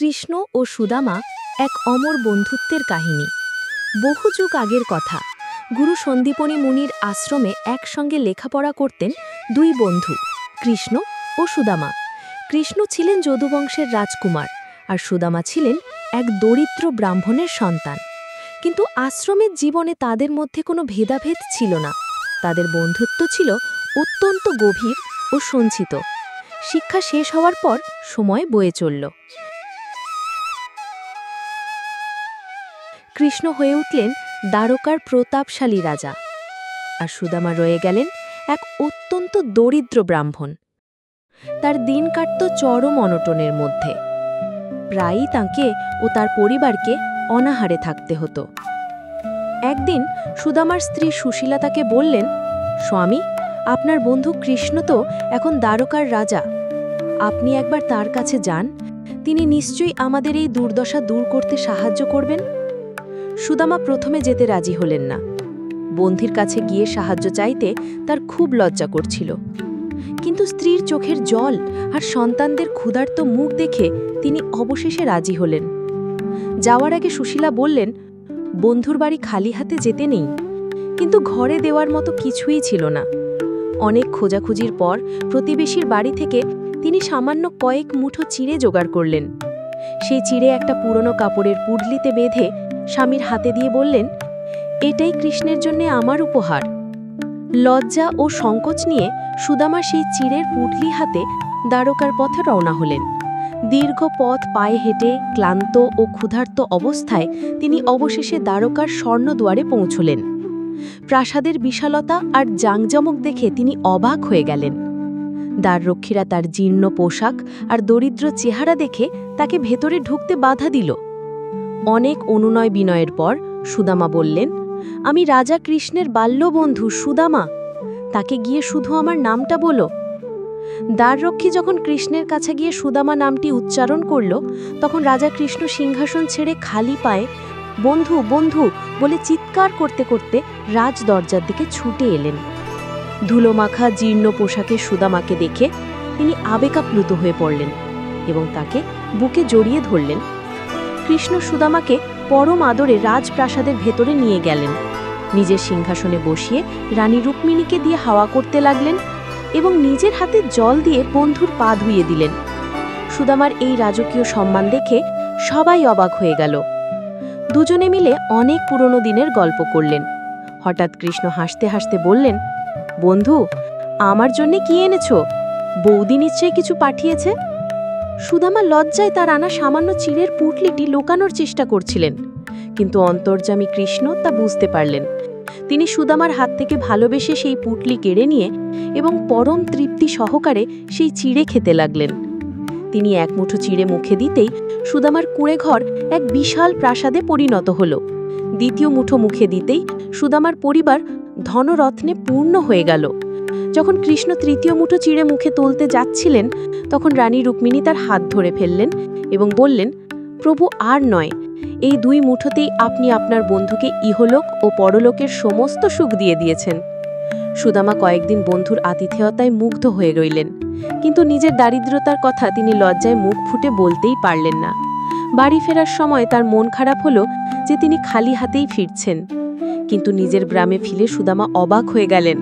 কৃষ্ণ ও সুদামা এক অমর বন্ধুত্বের কাহিনী। বহু যুগ আগের কথা। গুরু সন্দীপনী মুনির আশ্রমে একসঙ্গে লেখাপড়া করতেন দুই বন্ধু, কৃষ্ণ ও সুদামা। কৃষ্ণ ছিলেন যদুবংশের রাজকুমার, আর সুদামা ছিলেন এক দরিদ্র ব্রাহ্মণের সন্তান। কিন্তু আশ্রমের জীবনে তাদের মধ্যে কোনো ভেদাভেদ ছিল না। তাদের বন্ধুত্ব ছিল অত্যন্ত গভীর ও সঞ্চিত। শিক্ষা শেষ হওয়ার পর সময় বয়ে চলল। কৃষ্ণ হয়ে উঠলেন দ্বারকার প্রতাপশালী রাজা, আর সুদামা রয়ে গেলেন এক অত্যন্ত দরিদ্র ব্রাহ্মণ। তার দিন কাটত চরম অনটনের মধ্যে। প্রায়ই তাঁকে ও তার পরিবারকে অনাহারে থাকতে হতো। একদিন সুদামার স্ত্রী সুশীলা তাকে বললেন, স্বামী, আপনার বন্ধু কৃষ্ণ তো এখন দ্বারকার রাজা। আপনি একবার তার কাছে যান, তিনি নিশ্চয়ই আমাদের এই দুর্দশা দূর করতে সাহায্য করবেন। সুদামা প্রথমে যেতে রাজি হলেন না। বন্ধুর কাছে গিয়ে সাহায্য চাইতে তার খুব লজ্জা করছিল। কিন্তু স্ত্রীর চোখের জল আর সন্তানদের ক্ষুধার্ত মুখ দেখে তিনি অবশেষে রাজি হলেন। যাওয়ার আগে সুশীলা বললেন, বন্ধুর বাড়ি খালি হাতে যেতে নেই, কিন্তু ঘরে দেওয়ার মতো কিছুই ছিল না। অনেক খোঁজাখুঁজির পর প্রতিবেশীর বাড়ি থেকে তিনি সামান্য কয়েক মুঠো চিড়ে জোগাড় করলেন। সেই চিড়ে একটা পুরনো কাপড়ের পুডলিতে বেঁধে স্বামীর হাতে দিয়ে বললেন, এটাই কৃষ্ণের জন্য আমার উপহার। লজ্জা ও সংকোচ নিয়ে সুদামা সেই চিড়ের পুডলি হাতে দ্বারকার পথে রওনা হলেন। দীর্ঘ পথ পায়ে হেঁটে ক্লান্ত ও ক্ষুধার্ত অবস্থায় তিনি অবশেষে দ্বারকার স্বর্ণদুয়ারে পৌঁছলেন। প্রাসাদের বিশালতা আর জাঁকজমক দেখে তিনি অবাক হয়ে গেলেন। দ্বাররক্ষীরা তার জীর্ণ পোশাক আর দরিদ্র চেহারা দেখে তাকে ভেতরে ঢুকতে বাধা দিল। অনেক অনুনয় বিনয়ের পর সুদামা বললেন, আমি রাজা কৃষ্ণের বাল্যবন্ধু সুদামা, তাকে গিয়ে শুধু আমার নামটা বলো। দ্বাররক্ষী যখন কৃষ্ণের কাছে গিয়ে সুদামা নামটি উচ্চারণ করল, তখন রাজা কৃষ্ণ সিংহাসন ছেড়ে খালি পায়ে বন্ধু বন্ধু বলে চিৎকার করতে করতে রাজ দরজার দিকে ছুটে এলেন। ধুলোমাখা জীর্ণ পোশাকে সুদামাকে দেখে তিনি আবেগাপ্লুত হয়ে পড়লেন এবং তাকে বুকে জড়িয়ে ধরলেন। কৃষ্ণ সুদামাকে পরম আদরে রাজপ্রাসাদের ভেতরে নিয়ে গেলেন। নিজের সিংহাসনে বসিয়ে রানী রুক্মিণীকে দিয়ে হাওয়া করতে লাগলেন এবং নিজের হাতে জল দিয়ে বন্ধুর পা ধুইয়ে দিলেন। সুদামার এই রাজকীয় সম্মান দেখে সবাই অবাক হয়ে গেল। দুজনে মিলে অনেক পুরনো দিনের গল্প করলেন। হঠাৎ কৃষ্ণ হাসতে হাসতে বললেন, বন্ধু, আমার জন্যে কি এনেছো? বৌদি নিশ্চয়ই কিছু পাঠিয়েছে। সুদামা লজ্জায় তার আনা সামান্য চিড়ের পুটলিটি লুকানোর চেষ্টা করছিলেন, কিন্তু অন্তর্যামী কৃষ্ণ তা বুঝতে পারলেন। তিনি সুদামার হাত থেকে ভালোবেসে সেই পুটলি কেড়ে নিয়ে এবং পরম তৃপ্তি সহকারে সেই চিড়ে খেতে লাগলেন। তিনি এক মুঠো চিড়ে মুখে দিতেই সুদামার কুঁড়েঘর এক বিশাল প্রাসাদে পরিণত হল। দ্বিতীয় মুঠো মুখে দিতেই সুদামার পরিবার ধনরত্নে পূর্ণ হয়ে গেল। যখন কৃষ্ণ তৃতীয় মুঠো চিড়ে মুখে তুলতে যাচ্ছিলেন, তখন রানী রুক্মিণী তার হাত ধরে ফেললেন এবং বললেন, প্রভু, আর নয়, এই দুই মুঠোতেই আপনি আপনার বন্ধুকে ইহলোক ও পরলোকের সমস্ত সুখ দিয়ে দিয়েছেন। সুদামা কয়েকদিন বন্ধুর আতিথেয়তায় মুগ্ধ হয়ে রইলেন, কিন্তু নিজের দারিদ্রতার কথা তিনি লজ্জায় মুখ ফুটে বলতেই পারলেন না। বাড়ি ফেরার সময় তার মন খারাপ হলো যে তিনি খালি হাতেই ফিরছেন। কিন্তু নিজের গ্রামে ফিরে সুদামা অবাক হয়ে গেলেন।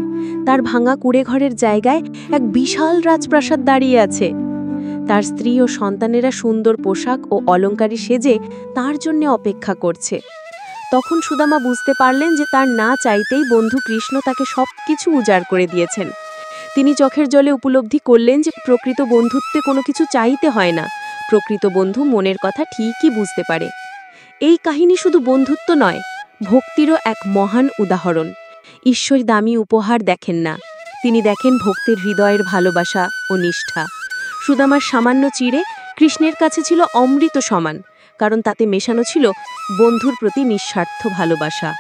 তার ভাঙা কুঁড়েঘরের জায়গায় এক বিশাল রাজপ্রাসাদ দাঁড়িয়ে আছে। তার স্ত্রী ও সন্তানেরা সুন্দর পোশাক ও অলংকারী সেজে তার জন্য অপেক্ষা করছে। তখন সুদামা বুঝতে পারলেন যে তার না চাইতেই বন্ধু কৃষ্ণ তাকে সবকিছু উজাড় করে দিয়েছেন। তিনি চোখের জলে উপলব্ধি করলেন যে প্রকৃত বন্ধুত্বে কোনো কিছু চাইতে হয় না। প্রকৃত বন্ধু মনের কথা ঠিকই বুঝতে পারে। এই কাহিনী শুধু বন্ধুত্ব নয়, ভক্তিরও এক মহান উদাহরণ। ঈশ্বর দামি উপহার দেখেন না, তিনি দেখেন ভক্তের হৃদয়ের ভালোবাসা ও নিষ্ঠা। সুদামার সামান্য চিড়ে কৃষ্ণের কাছে ছিল অমৃত সমান, কারণ তাতে মেশানো ছিল বন্ধুর প্রতি নিঃস্বার্থ ভালোবাসা।